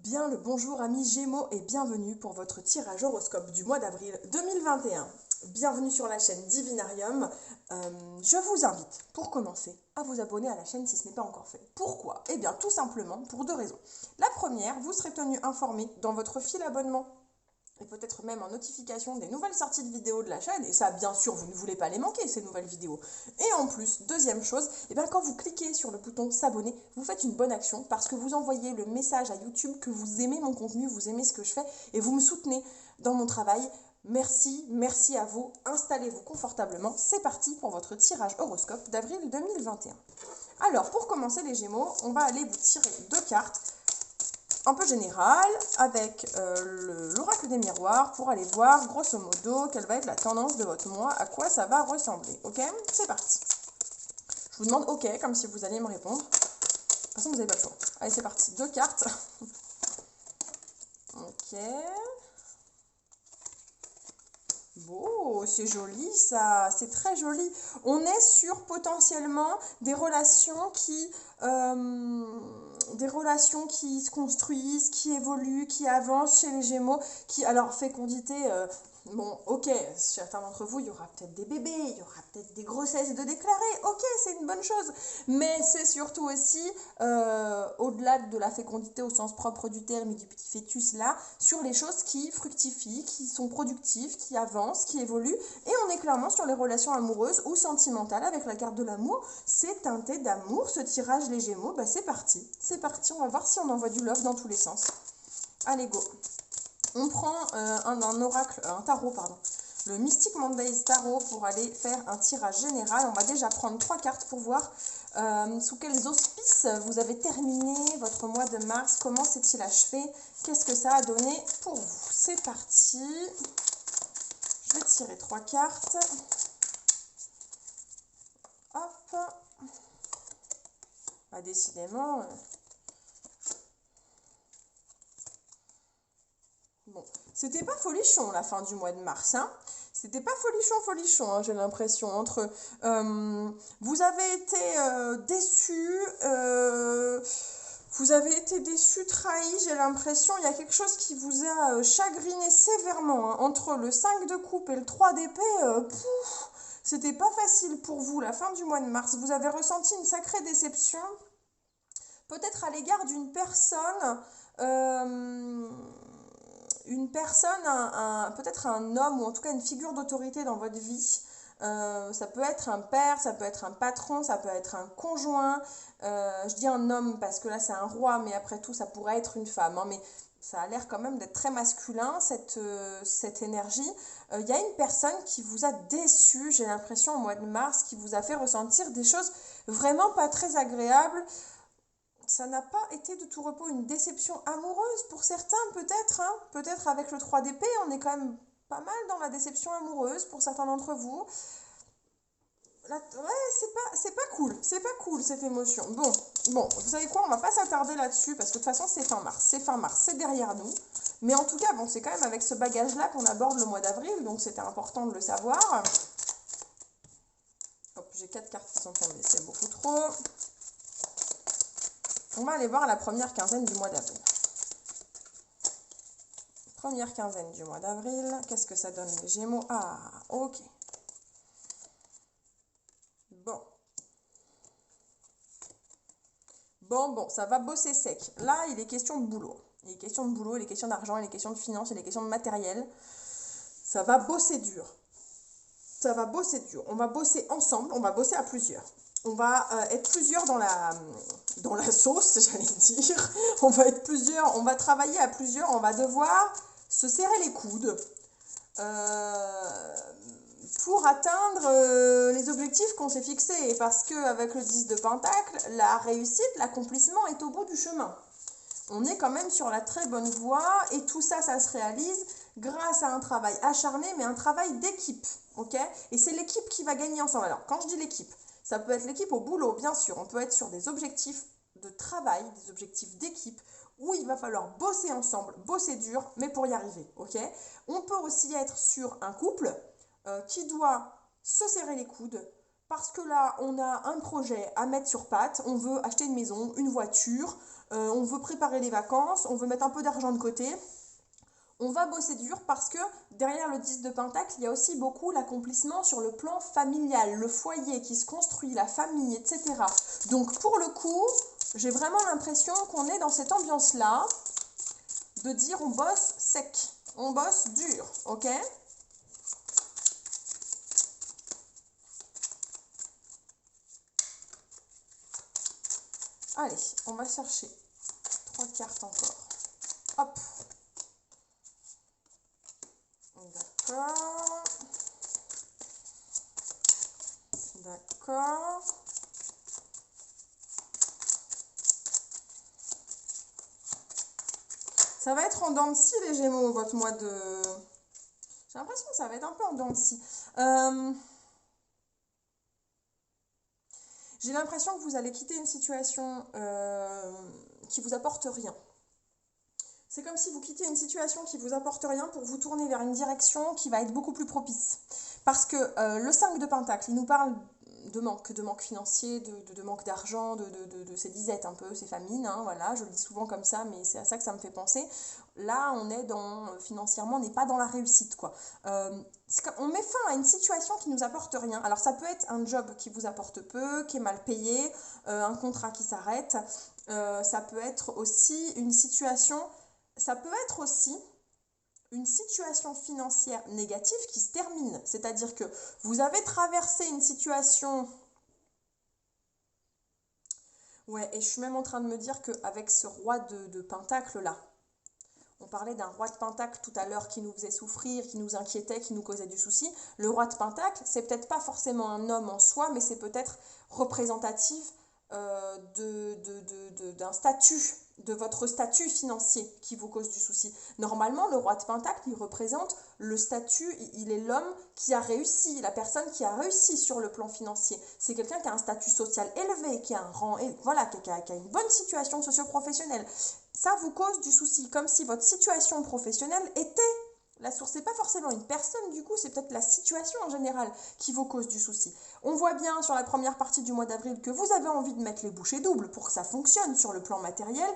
Bien le bonjour amis Gémeaux et bienvenue pour votre tirage horoscope du mois d'avril 2021. Bienvenue sur la chaîne Divinarium. Je vous invite, pour commencer, à vous abonner à la chaîne si ce n'est pas encore fait. Pourquoi? Eh bien tout simplement pour deux raisons. La première, vous serez tenu informé dans votre fil abonnement et peut-être même en notification des nouvelles sorties de vidéos de la chaîne, et ça bien sûr vous ne voulez pas les manquer ces nouvelles vidéos. Et en plus, deuxième chose, et bien quand vous cliquez sur le bouton s'abonner, vous faites une bonne action parce que vous envoyez le message à YouTube que vous aimez mon contenu, vous aimez ce que je fais et vous me soutenez dans mon travail. Merci à vous, installez-vous confortablement, c'est parti pour votre tirage horoscope d'avril 2021. Alors pour commencer les Gémeaux, on va aller vous tirer deux cartes un peu général avec l'oracle des miroirs pour aller voir grosso modo quelle va être la tendance de votre mois, à quoi ça va ressembler. Ok, c'est parti. Je vous demande ok comme si vous alliez me répondre. De toute façon vous n'avez pas le choix. Allez c'est parti, deux cartes. Ok. Beau, c'est joli ça, c'est très joli. On est sur potentiellement des relations qui se construisent, qui évoluent, qui avancent chez les Gémeaux, alors fécondité, bon ok, certains d'entre vous, il y aura peut-être des bébés, il y aura peut-être des grossesses de déclarer, ok, c'est une bonne chose, mais c'est surtout aussi, au-delà de la fécondité au sens propre du terme et du petit fœtus là, sur les choses qui fructifient, qui sont productives, qui avancent, qui évoluent, et on est clairement sur les relations amoureuses ou sentimentales avec la carte de l'amour. C'est teinté d'amour ce tirage les Gémeaux, bah c'est parti, on va voir si on envoie du love dans tous les sens. Allez go. On prend un tarot, pardon. Le Mystic Mondays Tarot pour aller faire un tirage général. On va déjà prendre trois cartes pour voir sous quels auspices vous avez terminé votre mois de mars. Comment s'est-il achevé? Qu'est-ce que ça a donné pour vous? C'est parti. Je vais tirer trois cartes. Hop. Bah, décidément. Bon, c'était pas folichon la fin du mois de mars, hein. C'était pas folichon, hein, j'ai l'impression. Vous avez été déçus, trahis, j'ai l'impression. Il y a quelque chose qui vous a chagriné sévèrement, hein. Entre le 5 de coupe et le 3 d'épée, c'était pas facile pour vous la fin du mois de mars. Vous avez ressenti une sacrée déception, peut-être à l'égard d'une personne. Peut-être un homme ou en tout cas une figure d'autorité dans votre vie. Ça peut être un père, ça peut être un patron, ça peut être un conjoint. Je dis un homme parce que là c'est un roi, mais après tout ça pourrait être une femme, hein, mais ça a l'air quand même d'être très masculin cette énergie. Il y a une personne qui vous a déçu, j'ai l'impression au mois de mars, qui vous a fait ressentir des choses vraiment pas très agréables. Ça n'a pas été de tout repos une déception amoureuse pour certains, peut-être, hein. Peut-être avec le 3 d'épée, on est quand même pas mal dans la déception amoureuse pour certains d'entre vous. Ouais, c'est pas cool cette émotion. Bon, vous savez quoi, on va pas s'attarder là-dessus parce que de toute façon c'est fin mars, c'est derrière nous. Mais en tout cas, bon, c'est quand même avec ce bagage-là qu'on aborde le mois d'avril, donc c'était important de le savoir. Hop, j'ai 4 cartes qui sont tombées, c'est beaucoup trop. On va aller voir la première quinzaine du mois d'avril. Première quinzaine du mois d'avril, qu'est-ce que ça donne les Gémeaux? Ah, ok. Bon, ça va bosser sec. Là, il est question de boulot. Il est question de boulot, il est question d'argent, il est question de finances, il est question de matériel. Ça va bosser dur. On va bosser ensemble, on va bosser à plusieurs. On va être plusieurs dans la sauce, j'allais dire. On va être plusieurs, on va travailler à plusieurs, on va devoir se serrer les coudes pour atteindre les objectifs qu'on s'est fixés. Parce qu'avec le 10 de Pentacle, la réussite, l'accomplissement est au bout du chemin. On est quand même sur la très bonne voie et tout ça, ça se réalise grâce à un travail acharné, mais un travail d'équipe, ok? Et c'est l'équipe qui va gagner ensemble. Alors, quand je dis l'équipe, ça peut être l'équipe au boulot, bien sûr. On peut être sur des objectifs de travail, des objectifs d'équipe, où il va falloir bosser ensemble, bosser dur, mais pour y arriver, ok? On peut aussi être sur un couple qui doit se serrer les coudes, parce que là, on a un projet à mettre sur pattes, on veut acheter une maison, une voiture, on veut préparer les vacances, on veut mettre un peu d'argent de côté. On va bosser dur parce que derrière le 10 de Pentacle, il y a aussi beaucoup l'accomplissement sur le plan familial, le foyer qui se construit, la famille, etc. Donc pour le coup, j'ai vraiment l'impression qu'on est dans cette ambiance-là de dire on bosse sec, on bosse dur, ok? Allez, on va chercher 3 cartes encore. Hop. D'accord. D'accord. Ça va être en dents de scie les Gémeaux, votre mois de... J'ai l'impression que ça va être un peu en dents de scie. J'ai l'impression que vous allez quitter une situation qui vous apporte rien. C'est comme si vous quittiez une situation qui vous apporte rien pour vous tourner vers une direction qui va être beaucoup plus propice. Parce que le 5 de Pentacle, il nous parle de manque financier, de manque d'argent, de ces disettes un peu, ces famines, hein, voilà, je le dis souvent comme ça, mais c'est à ça que ça me fait penser. Là, on est financièrement, on n'est pas dans la réussite, quoi. On met fin à une situation qui nous apporte rien. Alors ça peut être un job qui vous apporte peu, qui est mal payé, un contrat qui s'arrête, ça peut être aussi une situation... Ça peut être aussi une situation financière négative qui se termine. C'est-à-dire que vous avez traversé une situation... Ouais, et je suis même en train de me dire qu'avec ce roi de Pentacle là, on parlait d'un roi de Pentacle tout à l'heure qui nous faisait souffrir, qui nous inquiétait, qui nous causait du souci. Le roi de Pentacle, c'est peut-être pas forcément un homme en soi, mais c'est peut-être représentatif d'un statut, de votre statut financier qui vous cause du souci. Normalement, le roi de Pentacle, il représente le statut, il est l'homme qui a réussi, la personne qui a réussi sur le plan financier. C'est quelqu'un qui a un statut social élevé, qui a un rang, voilà, qui a une bonne situation socio-professionnelle. Ça vous cause du souci, comme si votre situation professionnelle était la source. C'est pas forcément une personne du coup, c'est peut-être la situation en général qui vous cause du souci. On voit bien sur la première partie du mois d'avril que vous avez envie de mettre les bouchées doubles pour que ça fonctionne sur le plan matériel.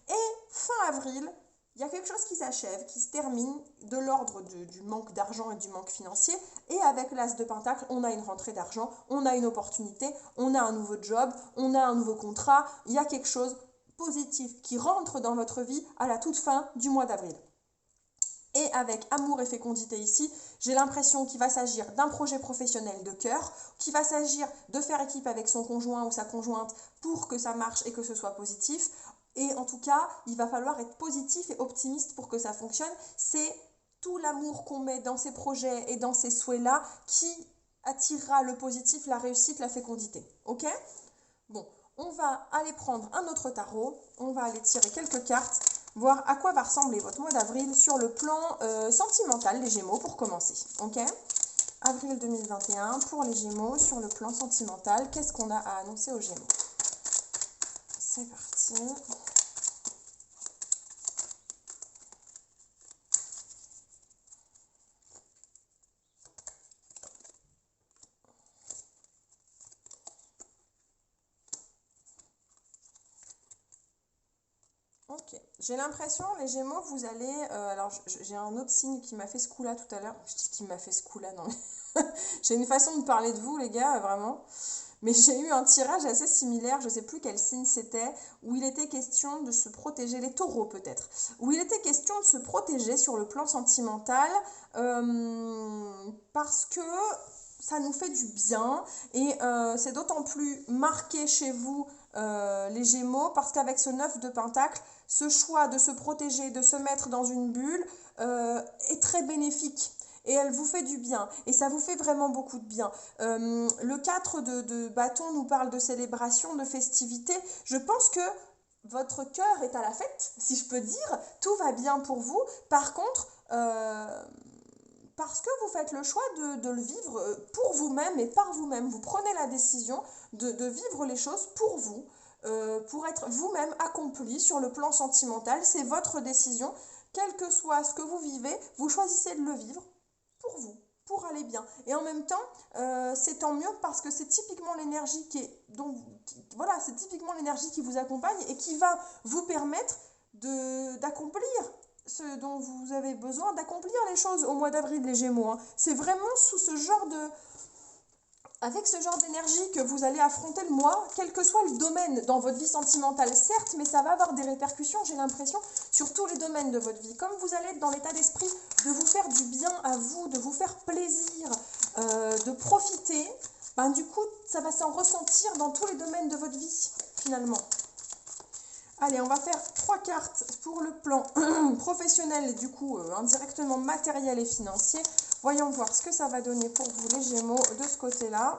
Et fin avril, il y a quelque chose qui s'achève, qui se termine de l'ordre du manque d'argent et du manque financier. Et avec l'As de Pentacle, on a une rentrée d'argent, on a une opportunité, on a un nouveau job, on a un nouveau contrat. Il y a quelque chose positif qui rentre dans votre vie à la toute fin du mois d'avril. Et avec amour et fécondité ici, j'ai l'impression qu'il va s'agir d'un projet professionnel de cœur, qu'il va s'agir de faire équipe avec son conjoint ou sa conjointe pour que ça marche et que ce soit positif. Et en tout cas, il va falloir être positif et optimiste pour que ça fonctionne. C'est tout l'amour qu'on met dans ces projets et dans ces souhaits-là qui attirera le positif, la réussite, la fécondité. Ok ? Bon, on va aller prendre un autre tarot, on va aller tirer quelques cartes, voir à quoi va ressembler votre mois d'avril sur le plan sentimental des Gémeaux pour commencer. Ok ? Avril 2021 pour les Gémeaux sur le plan sentimental. Qu'est-ce qu'on a à annoncer aux Gémeaux ? C'est parti. Ok, j'ai l'impression, les Gémeaux, vous allez... alors, j'ai un autre signe qui m'a fait ce coup-là tout à l'heure. Je dis qui m'a fait ce coup-là, non mais... j'ai une façon de parler de vous, les gars, vraiment. Mais j'ai eu un tirage assez similaire, je ne sais plus quel signe c'était, où il était question de se protéger, les taureaux peut-être, où il était question de se protéger sur le plan sentimental, parce que ça nous fait du bien, et c'est d'autant plus marqué chez vous, les Gémeaux, parce qu'avec ce 9 de Pentacle, ce choix de se protéger, de se mettre dans une bulle, est très bénéfique. Et elle vous fait du bien. Et ça vous fait vraiment beaucoup de bien. Le 4 de bâton nous parle de célébration, de festivité. Je pense que votre cœur est à la fête, si je peux dire. Tout va bien pour vous. Par contre, parce que vous faites le choix de le vivre pour vous-même et par vous-même. Vous prenez la décision de vivre les choses pour vous, pour être vous-même accompli sur le plan sentimental. C'est votre décision. Quel que soit ce que vous vivez, vous choisissez de le vivre pour vous. pour aller bien. Et en même temps, c'est tant mieux parce que c'est typiquement l'énergie voilà, c'est typiquement l'énergie qui vous accompagne et qui va vous permettre d'accomplir ce dont vous avez besoin, d'accomplir les choses au mois d'avril, les Gémeaux. Hein. C'est vraiment avec ce genre d'énergie que vous allez affronter le mois, quel que soit le domaine dans votre vie sentimentale, certes, mais ça va avoir des répercussions, j'ai l'impression, sur tous les domaines de votre vie. Comme vous allez être dans l'état d'esprit de vous faire du bien à vous, de vous faire plaisir, de profiter, ben, du coup, ça va s'en ressentir dans tous les domaines de votre vie, finalement. Allez, on va faire 3 cartes pour le plan professionnel et du coup indirectement matériel et financier. Voyons voir ce que ça va donner pour vous les Gémeaux de ce côté-là.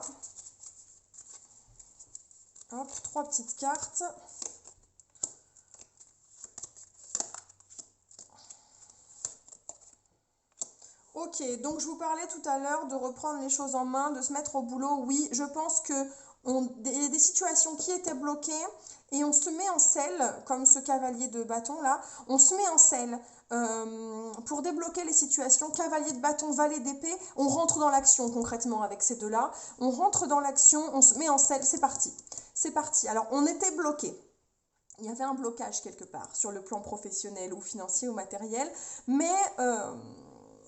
Hop, 3 petites cartes. Ok, donc je vous parlais tout à l'heure de reprendre les choses en main, de se mettre au boulot. Oui, je pense que y a des situations qui étaient bloquées et on se met en selle, comme ce cavalier de bâton là, on se met en selle pour débloquer les situations. Cavalier de bâton, valet d'épée, on rentre dans l'action concrètement avec ces deux-là. On rentre dans l'action, on se met en selle, c'est parti. C'est parti. Alors on était bloqué. Il y avait un blocage quelque part sur le plan professionnel ou financier ou matériel, mais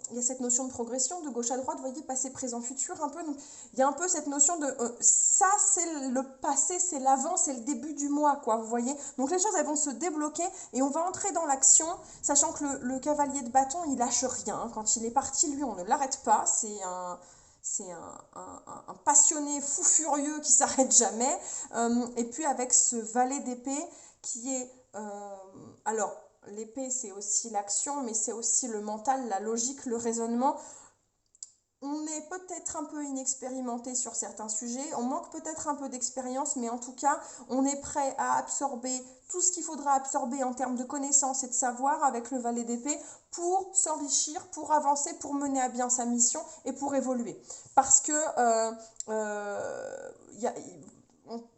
il y a cette notion de progression de gauche à droite, vous voyez, passé, présent, futur, un peu. Donc, il y a un peu cette notion de ça, c'est le passé, c'est l'avant, c'est le début du mois, quoi, vous voyez. Donc les choses, elles vont se débloquer et on va entrer dans l'action, sachant que le cavalier de bâton, il lâche rien. Hein. Quand il est parti, lui, on ne l'arrête pas. C'est un passionné fou furieux qui s'arrête jamais. Et puis avec ce valet d'épée qui est... alors, l'épée, c'est aussi l'action, mais c'est aussi le mental, la logique, le raisonnement. On est peut-être un peu inexpérimenté sur certains sujets, on manque peut-être un peu d'expérience, mais en tout cas, on est prêt à absorber tout ce qu'il faudra absorber en termes de connaissances et de savoir avec le valet d'épée pour s'enrichir, pour avancer, pour mener à bien sa mission et pour évoluer. Parce que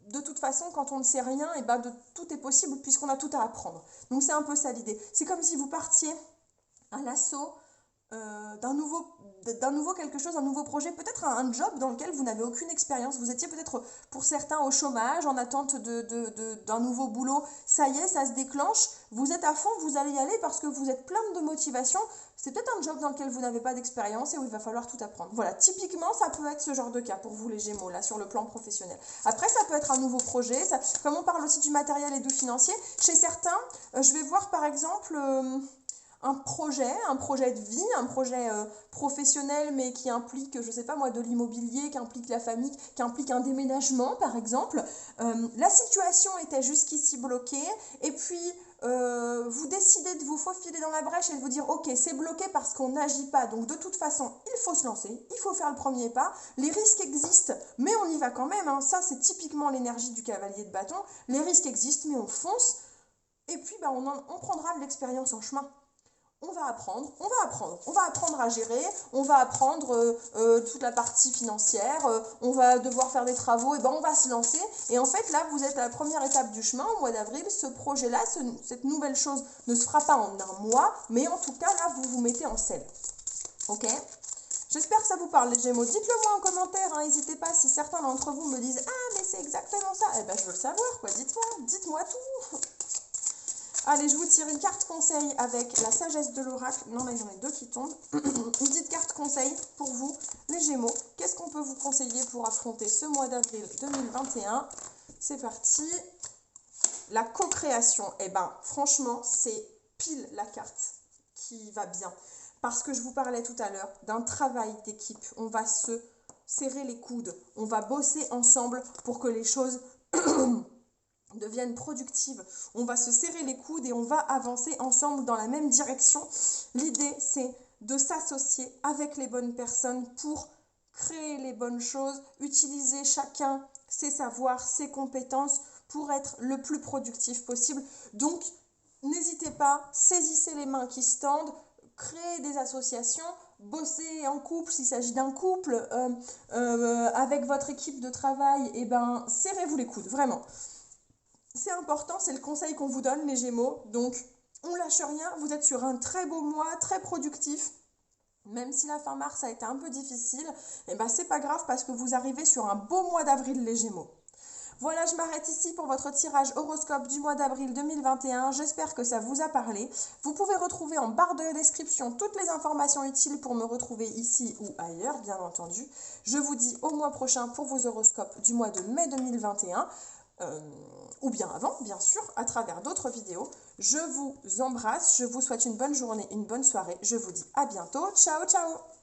de toute façon, quand on ne sait rien, et ben tout est possible puisqu'on a tout à apprendre. Donc c'est un peu ça l'idée. C'est comme si vous partiez à l'assaut d'un nouveau quelque chose, un nouveau projet, peut-être un job dans lequel vous n'avez aucune expérience. Vous étiez peut-être pour certains au chômage, en attente d'un nouveau boulot. Ça y est, ça se déclenche. Vous êtes à fond, vous allez y aller parce que vous êtes plein de motivation. C'est peut-être un job dans lequel vous n'avez pas d'expérience et où il va falloir tout apprendre. Voilà, typiquement, ça peut être ce genre de cas pour vous les Gémeaux, là, sur le plan professionnel. Après, ça peut être un nouveau projet. Comme on parle aussi du matériel et du financier, chez certains, je vais voir par exemple... un projet de vie, un projet professionnel, mais qui implique, je ne sais pas moi, de l'immobilier, qui implique la famille, qui implique un déménagement, par exemple. La situation était jusqu'ici bloquée, et puis vous décidez de vous faufiler dans la brèche et de vous dire, ok, c'est bloqué parce qu'on n'agit pas, donc de toute façon, il faut se lancer, il faut faire le premier pas, les risques existent, mais on y va quand même, hein. Ça c'est typiquement l'énergie du cavalier de bâton, les risques existent, mais on fonce, et puis on prendra de l'expérience en chemin. On va apprendre à gérer, on va apprendre toute la partie financière, on va devoir faire des travaux, et ben on va se lancer. Et en fait, là, vous êtes à la première étape du chemin, au mois d'avril, ce projet-là, cette nouvelle chose ne se fera pas en un mois, mais en tout cas, là, vous vous mettez en selle. Ok ? J'espère que ça vous parle, les Gémeaux. Dites-le moi en commentaire, hein, n'hésitez pas, si certains d'entre vous me disent « Ah, mais c'est exactement ça !» Eh ben, je veux le savoir, quoi, dites-moi tout. Allez, je vous tire une carte conseil avec la sagesse de l'oracle. Non, là, il y en a 2 qui tombent. Une petite carte conseil pour vous, les Gémeaux. Qu'est-ce qu'on peut vous conseiller pour affronter ce mois d'avril 2021 ? C'est parti. La co-création. Eh ben, franchement, c'est pile la carte qui va bien. Parce que je vous parlais tout à l'heure d'un travail d'équipe. On va se serrer les coudes. On va bosser ensemble pour que les choses... deviennent productives, on va se serrer les coudes et on va avancer ensemble dans la même direction. L'idée, c'est de s'associer avec les bonnes personnes pour créer les bonnes choses, utiliser chacun ses savoirs, ses compétences pour être le plus productif possible. Donc, n'hésitez pas, saisissez les mains qui se tendent, créez des associations, bossez en couple s'il s'agit d'un couple, avec votre équipe de travail, et ben, serrez-vous les coudes, vraiment. C'est important, c'est le conseil qu'on vous donne, les Gémeaux. Donc, on lâche rien. Vous êtes sur un très beau mois, très productif. Même si la fin mars a été un peu difficile, eh ben c'est pas grave parce que vous arrivez sur un beau mois d'avril les Gémeaux. Voilà, je m'arrête ici pour votre tirage horoscope du mois d'avril 2021. J'espère que ça vous a parlé. Vous pouvez retrouver en barre de description toutes les informations utiles pour me retrouver ici ou ailleurs, bien entendu. Je vous dis au mois prochain pour vos horoscopes du mois de mai 2021, ou bien avant, bien sûr, à travers d'autres vidéos. Je vous embrasse, je vous souhaite une bonne journée, une bonne soirée. Je vous dis à bientôt. Ciao, ciao!